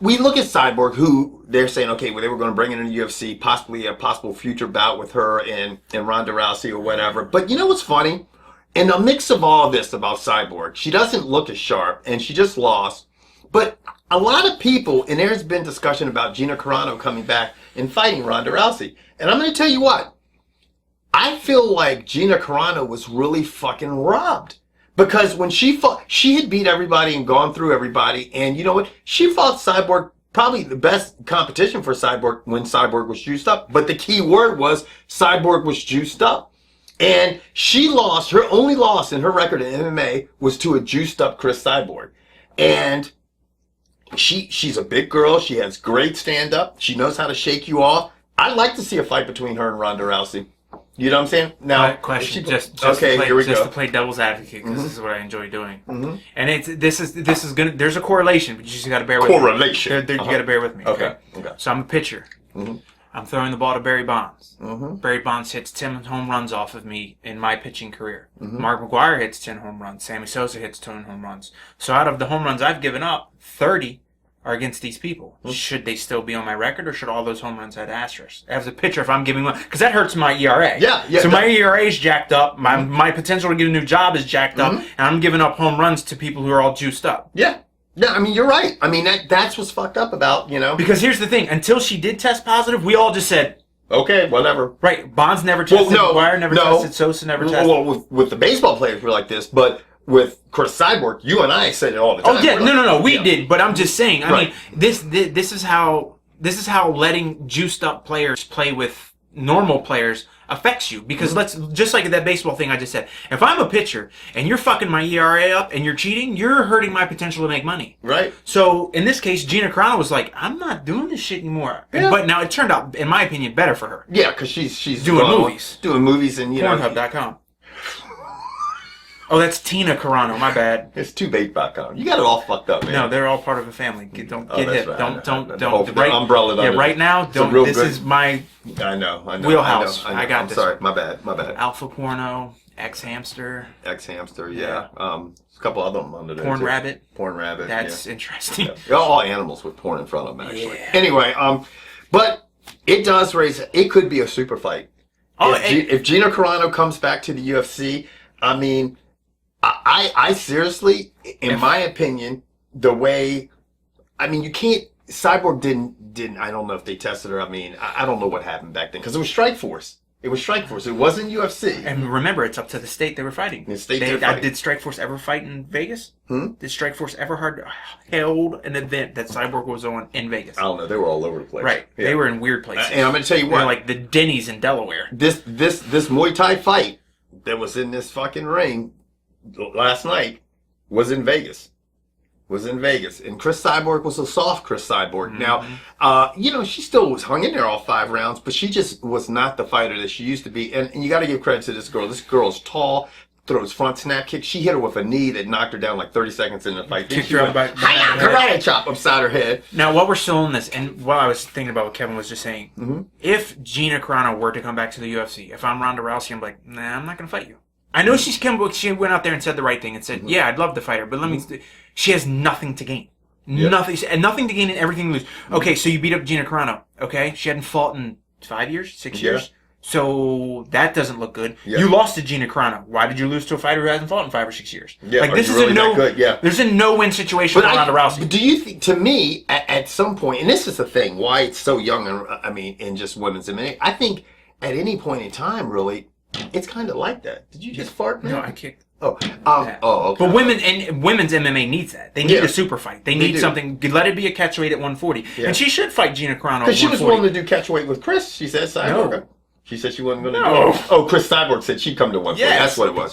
we look at Cyborg, who they're saying, okay, well, they were going to bring in the UFC, possibly a possible future bout with her and Ronda Rousey or whatever. But you know what's funny? In the mix of all this about Cyborg, she doesn't look as sharp, and she just lost. But a lot of people, and there's been discussion about Gina Carano coming back and fighting Ronda Rousey. And I'm going to tell you what, I feel like Gina Carano was really fucking robbed. Because when she fought, she had beat everybody and gone through everybody. And you know what? She fought Cyborg, probably the best competition for Cyborg when Cyborg was juiced up. But the key word was Cyborg was juiced up. And she lost, her only loss in her record in MMA was to a juiced up Chris Cyborg. And she's a big girl. She has great stand up. She knows how to shake you off. I'd like to see a fight between her and Ronda Rousey. You know what I'm saying? Now, question. Here to play devil's advocate, because this is what I enjoy doing. And this is gonna. There's a correlation, but you just got to bear with me. Correlation. You got to bear with me. Okay. So I'm a pitcher. I'm throwing the ball to Barry Bonds. Barry Bonds hits 10 home runs off of me in my pitching career. Mark McGwire hits 10 home runs. Sammy Sosa hits 10 home runs. So out of the home runs I've given up, 30 are against these people. Should they still be on my record, or should all those home runs have asterisks? As a pitcher, if I'm giving one, because that hurts my ERA. So my ERA is jacked up. My potential to get a new job is jacked up, and I'm giving up home runs to people who are all juiced up. Yeah, I mean, you're right. I mean, that's what's fucked up about, you know. Because here's the thing. Until she did test positive, we all just said, okay, whatever. Right. Bonds never tested. McGwire never tested. Sosa never tested. Well, with the baseball players, we're like this, but with Chris Cyborg, you and I said it all the time. Oh yeah, no, we did. But I'm just saying. I mean, this is how letting juiced up players play with normal players affects you. Because just like that baseball thing I just said, if I'm a pitcher and you're fucking my ERA up and you're cheating, you're hurting my potential to make money. Right. So in this case, Gina Carano was like, I'm not doing this shit anymore. Yeah. But now it turned out, in my opinion, better for her. Yeah, because she's doing movies. Doing movies and Pornhub.com. Oh, that's Tina Carano. My bad. It's tubebait.com. You got it all fucked up, man. No, they're all part of a family. Don't get hit. Right. Don't. Right, umbrella. Yeah, right now. Don't. This is my. I know. Wheelhouse. I got this. Sorry, my bad. Alpha porno. X-hamster. Yeah. A couple other them under there. Porn rabbit. Porn rabbit. That's interesting. Yeah. All animals with porn in front of them, actually. Yeah. Anyway, but it does raise. It could be a super fight. Oh, if Gina Carano comes back to the UFC, I mean. I seriously, in my opinion, the way, I mean, you can't, Cyborg didn't, I don't know if they tested her. I mean, I don't know what happened back then, because it was Strikeforce. It wasn't UFC. And remember, it's up to the state they were fighting. The state they were fighting. Did Strikeforce ever fight in Vegas? Did Strikeforce ever held an event that Cyborg was on in Vegas? I don't know. They were all over the place. Right. Yeah. They were in weird places. And I'm going to tell you what. Like the Denny's in Delaware. This Muay Thai fight that was in this fucking ring last night was in Vegas. And Chris Cyborg was a soft Chris Cyborg. Now, she still was hung in there all 5 rounds, but she just was not the fighter that she used to be. And you got to give credit to this girl. This girl's tall, throws front snap kicks. She hit her with a knee that knocked her down like 30 seconds in the fight. Kicked her back. Karate chop upside her head. Now, what we're still in this, and what I was thinking about what Kevin was just saying, if Gina Carano were to come back to the UFC, if I'm Ronda Rousey, I'm like, nah, I'm not going to fight you. I know she went out there and said the right thing and said, yeah, I'd love to fight her, but she has nothing to gain. Yep. Nothing to gain and everything to lose. Okay, so you beat up Gina Carano. Okay, she hadn't fought in 5 years, 6 years. So that doesn't look good. Yeah. You lost to Gina Carano. Why did you lose to a fighter who hasn't fought in 5 or 6 years? Yeah, like this is really not good. Yeah. There's a no-win situation for Ronda Rousey. But do you think, to me, at some point, and this is the thing, why it's so young, in just women's MMA, I think at any point in time, really, it's kind of like that. Did you just fart, man? No, I kicked. Okay. But women's MMA needs that. They need a super fight. They need something. Let it be a catchweight at 140. Yeah. And she should fight Gina Carano. Because she was willing to do catchweight with Chris. She said Cyborg. No. She said she wasn't going to do it. Oh, Chris Cyborg said she'd come to 140. Yes. That's what it was.